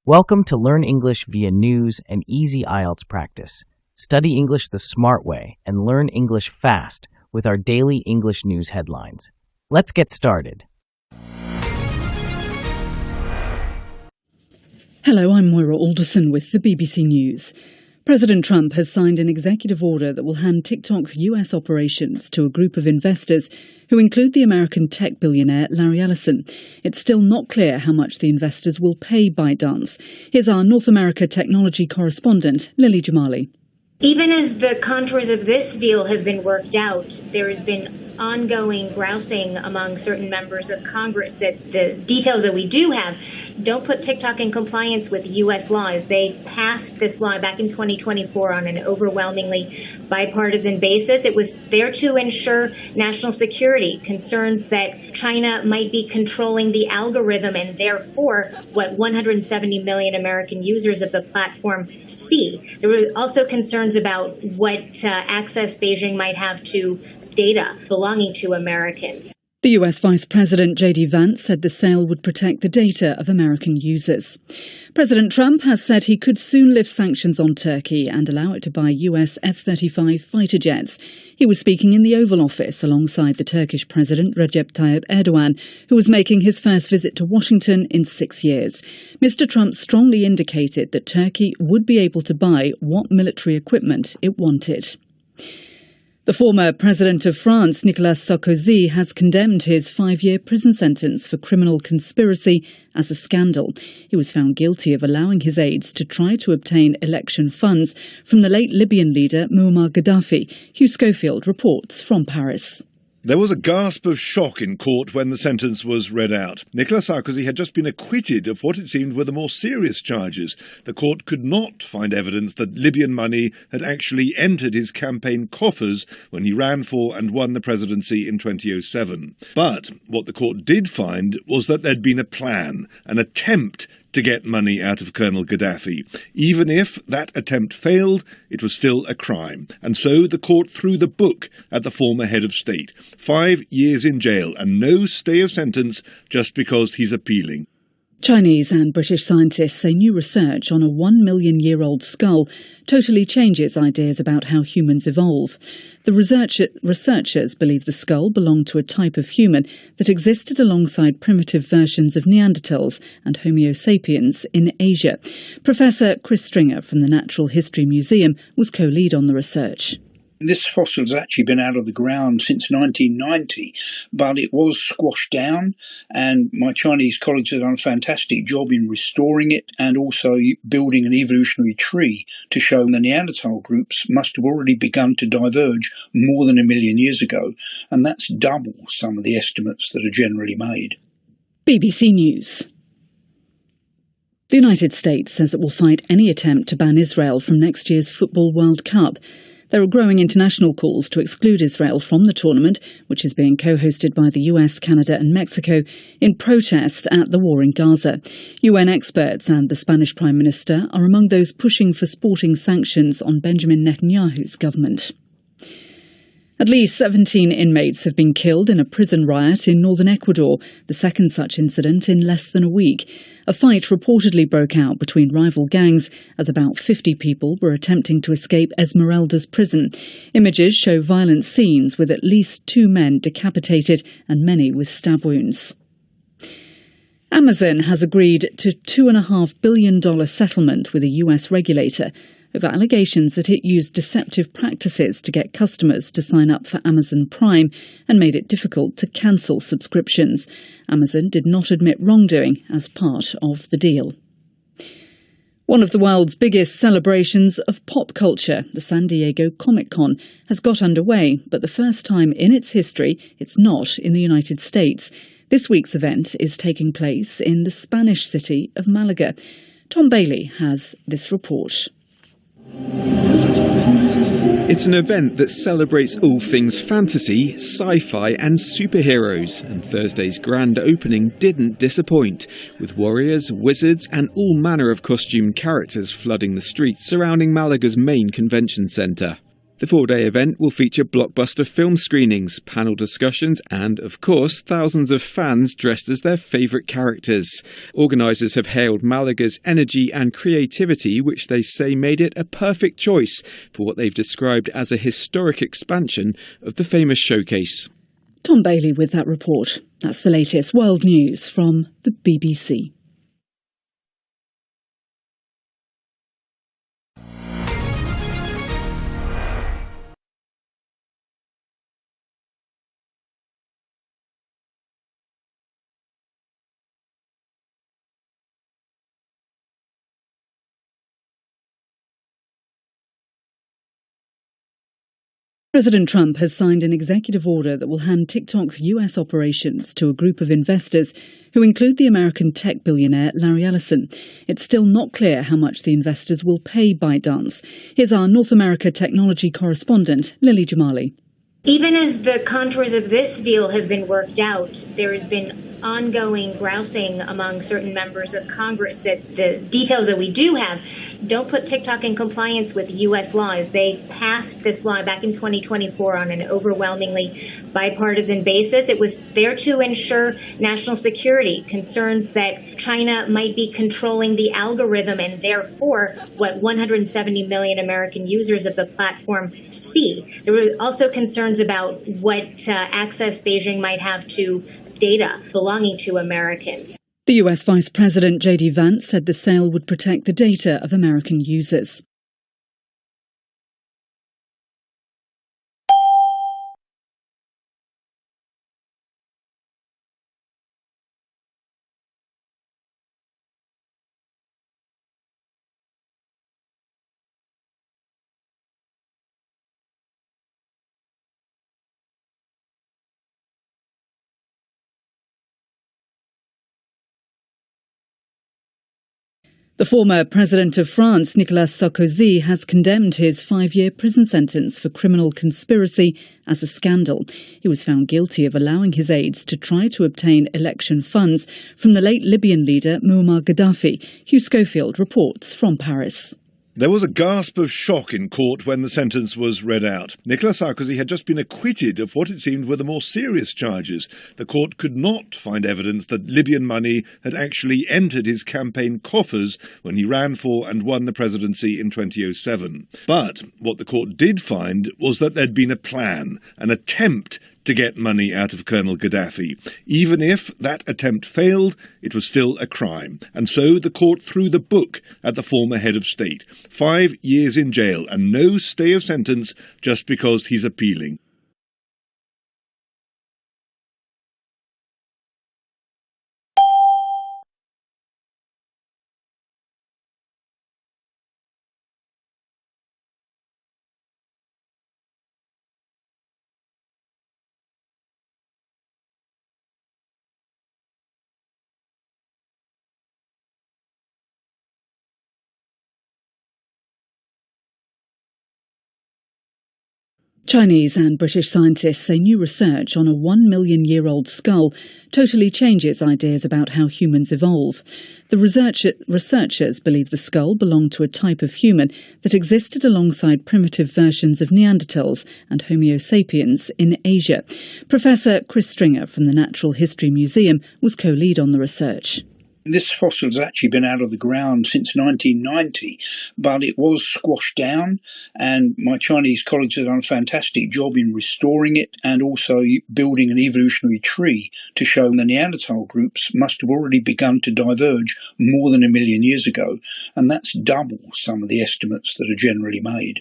Welcome to Learn English via news and easy IELTS practice. Study English the smart way and learn English fast with our daily English news headlines. Let's get started. Hello, I'm Moira Alderson with the BBC News. President Trump has signed an executive order that will hand TikTok's US operations to a group of investors who include the American tech billionaire Larry Ellison. It's still not clear how much the investors will pay ByteDance. Here's our North America technology correspondent, Lily Jamali. Even as the contours of this deal have been worked out, there has been ongoing grousing among certain members of Congress that the details that we do have don't put TikTok in compliance with U.S. laws. They passed this law back in 2024 on an overwhelmingly bipartisan basis. It was there to ensure national security, concerns that China might be controlling the algorithm and therefore what 170 million American users of the platform see. There were also concerns about what access Beijing might have to data belonging to Americans. The US Vice President J.D. Vance said the sale would protect the data of American users. President Trump has said he could soon lift sanctions on Turkey and allow it to buy US F-35 fighter jets. He was speaking in the Oval Office alongside the Turkish President Recep Tayyip Erdogan, who was making his first visit to Washington in 6 years. Mr. Trump strongly indicated that Turkey would be able to buy what military equipment it wanted. The former president of France, Nicolas Sarkozy, has condemned his 5-year prison sentence for criminal conspiracy as a scandal. He was found guilty of allowing his aides to try to obtain election funds from the late Libyan leader Muammar Gaddafi. Hugh Schofield reports from Paris. There was a gasp of shock in court when the sentence was read out. Nicolas Sarkozy had just been acquitted of what it seemed were the more serious charges. The court could not find evidence that Libyan money had actually entered his campaign coffers when he ran for and won the presidency in 2007. But what the court did find was that there'd been a plan, an attempt to get money out of Colonel Gaddafi. Even if that attempt failed, it was still a crime. And so the court threw the book at the former head of state. 5 years in jail and no stay of sentence just because he's appealing. Chinese and British scientists say new research on a 1 million-year-old skull totally changes ideas about how humans evolve. The researchers believe the skull belonged to a type of human that existed alongside primitive versions of Neanderthals and Homo sapiens in Asia. Professor Chris Stringer from the Natural History Museum was co-lead on the research. This fossil has actually been out of the ground since 1990, but it was squashed down, and my Chinese colleagues have done a fantastic job in restoring it and also building an evolutionary tree to show the Neanderthal groups must have already begun to diverge more than 1 million years ago, and that's double some of the estimates that are generally made. BBC News. The United States says it will fight any attempt to ban Israel from next year's Football World Cup. There are growing international calls to exclude Israel from the tournament, which is being co-hosted by the US, Canada and Mexico, in protest at the war in Gaza. UN experts and the Spanish Prime Minister are among those pushing for sporting sanctions on Benjamin Netanyahu's government. At least 17 inmates have been killed in a prison riot in northern Ecuador, the second such incident in less than a week. A fight reportedly broke out between rival gangs as about 50 people were attempting to escape Esmeralda's prison. Images show violent scenes with at least 2 men decapitated and many with stab wounds. Amazon has agreed to a $2.5 billion settlement with a US regulator over allegations that it used deceptive practices to get customers to sign up for Amazon Prime and made it difficult to cancel subscriptions. Amazon did not admit wrongdoing as part of the deal. One of the world's biggest celebrations of pop culture, the San Diego Comic-Con, has got underway, but the first time in its history it's not in the United States. This week's event is taking place in the Spanish city of Malaga. Tom Bailey has this report. It's an event that celebrates all things fantasy, sci-fi and superheroes, and Thursday's grand opening didn't disappoint, with warriors, wizards and all manner of costumed characters flooding the streets surrounding Malaga's main convention centre. The 4-day event will feature blockbuster film screenings, panel discussions and, of course, thousands of fans dressed as their favourite characters. Organisers have hailed Malaga's energy and creativity, which they say made it a perfect choice for what they've described as a historic expansion of the famous showcase. Tom Bailey with that report. That's the latest world news from the BBC. President Trump has signed an executive order that will hand TikTok's US operations to a group of investors who include the American tech billionaire Larry Ellison. It's still not clear how much the investors will pay ByteDance. Here's our North America technology correspondent, Lily Jamali. Even as the contours of this deal have been worked out, there has been ongoing grousing among certain members of Congress that the details that we do have don't put TikTok in compliance with U.S. laws. They passed this law back in 2024 on an overwhelmingly bipartisan basis. It was there to ensure national security, concerns that China might be controlling the algorithm and therefore what 170 million American users of the platform see. There were also concerns about what access Beijing might have to data belonging to Americans. The US Vice President J.D. Vance said the sale would protect the data of American users. The former president of France, Nicolas Sarkozy, has condemned his 5-year prison sentence for criminal conspiracy as a scandal. He was found guilty of allowing his aides to try to obtain election funds from the late Libyan leader Muammar Gaddafi. Hugh Schofield reports from Paris. There was a gasp of shock in court when the sentence was read out. Nicolas Sarkozy had just been acquitted of what it seemed were the more serious charges. The court could not find evidence that Libyan money had actually entered his campaign coffers when he ran for and won the presidency in 2007. But what the court did find was that there'd been a plan, an attempt to get money out of Colonel Gaddafi. Even if that attempt failed, it was still a crime. And so the court threw the book at the former head of state. 5 years in jail and no stay of sentence just because he's appealing. Chinese and British scientists say new research on a 1 million-year-old skull totally changes ideas about how humans evolve. The researchers believe the skull belonged to a type of human that existed alongside primitive versions of Neanderthals and Homo sapiens in Asia. Professor Chris Stringer from the Natural History Museum was co-lead on the research. This fossil has actually been out of the ground since 1990, but it was squashed down, and my Chinese colleagues have done a fantastic job in restoring it and also building an evolutionary tree to show the Neanderthal groups must have already begun to diverge more than 1 million years ago, and that's double some of the estimates that are generally made.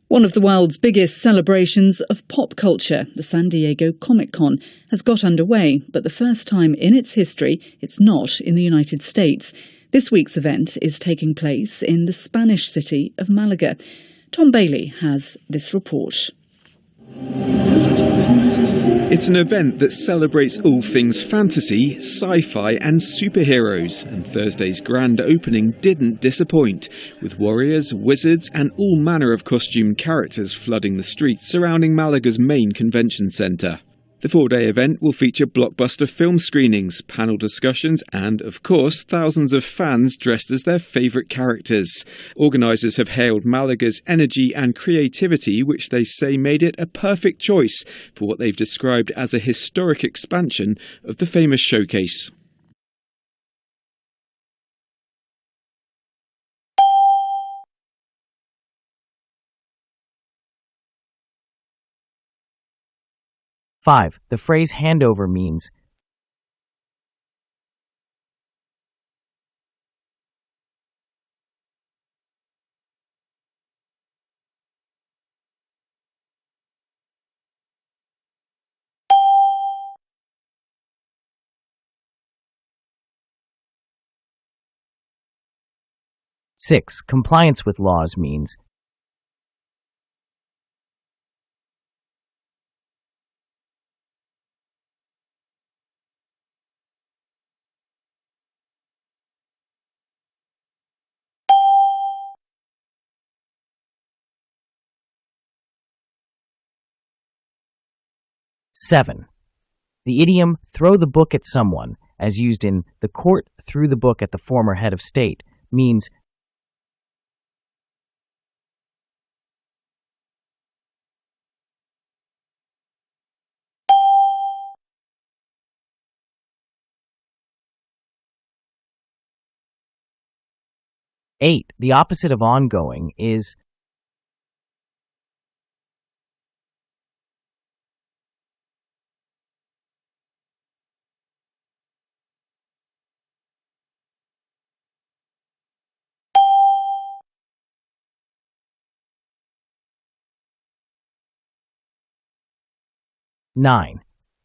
One of the world's biggest celebrations of pop culture, the San Diego Comic-Con, has got underway, but the first time in its history, it's not in the United States. This week's event is taking place in the Spanish city of Malaga. Tom Bailey has this report. It's an event that celebrates all things fantasy, sci-fi and superheroes, and Thursday's grand opening didn't disappoint, with warriors, wizards and all manner of costumed characters flooding the streets surrounding Malaga's main convention centre. The 4-day event will feature blockbuster film screenings, panel discussions and, of course, thousands of fans dressed as their favourite characters. Organisers have hailed Malaga's energy and creativity, which they say made it a perfect choice for what they've described as a historic expansion of the famous showcase. Five, the phrase handover means 6. Compliance with laws means 7. The idiom throw the book at someone, as used in the court threw the book at the former head of state, means 8. The opposite of ongoing is 9.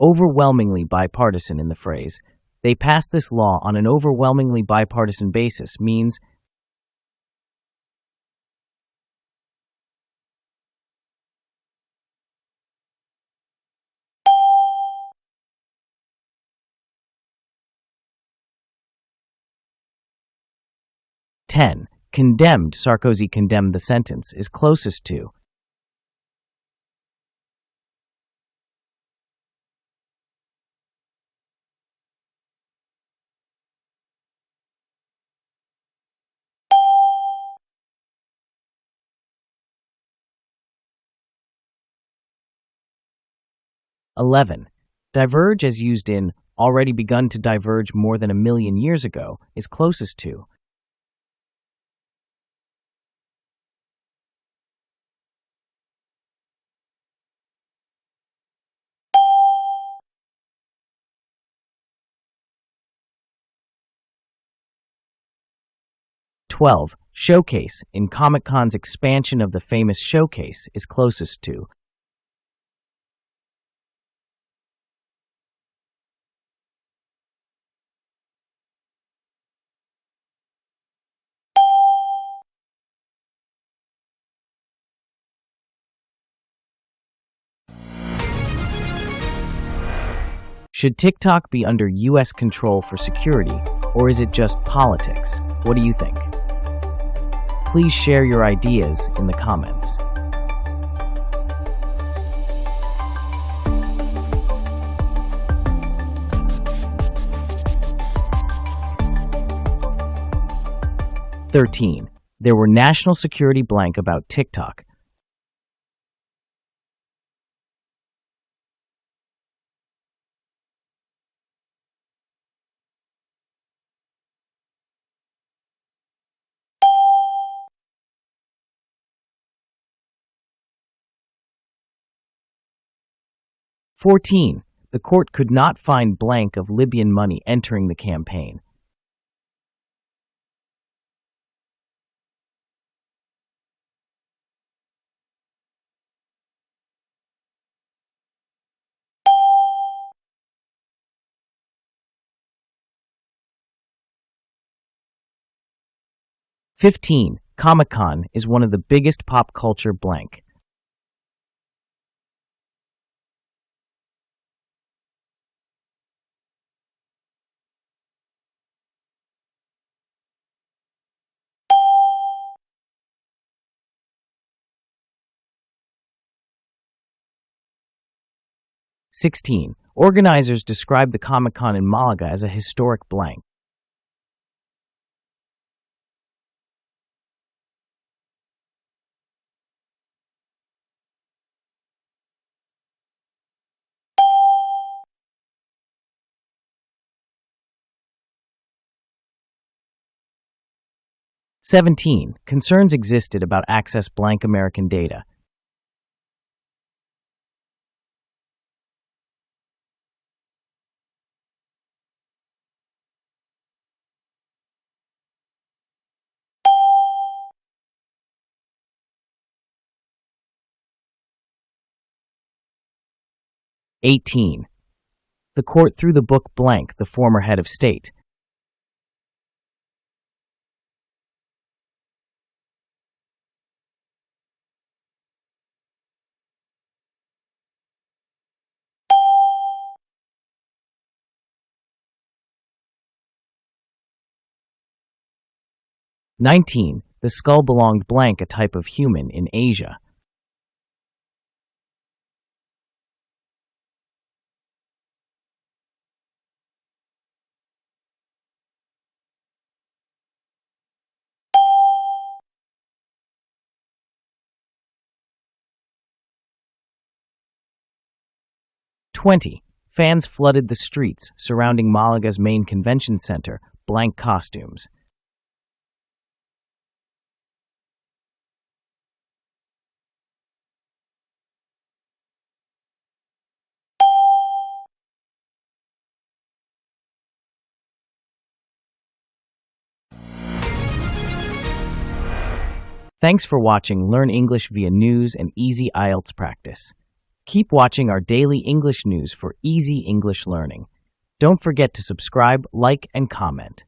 Overwhelmingly bipartisan in the phrase, they passed this law on an overwhelmingly bipartisan basis means 10. Condemned, Sarkozy condemned the sentence, is closest to 11. Diverge, as used in already begun to diverge more than 1,000,000 years ago, is closest to 12. Showcase, in Comic-Con's expansion of the famous showcase, is closest to 'Should TikTok be under U.S. control for security, or is it just politics? What do you think? Please share your ideas in the comments. "13. There were national security blank about TikTok. 14. The court could not find blank of Libyan money entering the campaign. 15. Comic-Con is one of the biggest pop culture blank. 16. Organizers describe the Comic-Con in Malaga as a historic blank. "17. Concerns existed about access blank American data. "18. The court threw the book blank the former head of state. "19. The skull belonged blank a type of human in Asia. "20. Fans flooded the streets surrounding Malaga's main convention center, blank costumes. Thanks for watching Learn English via News and Easy IELTS Practice. Keep watching our daily English news for easy English learning. Don't forget to subscribe, like, and comment.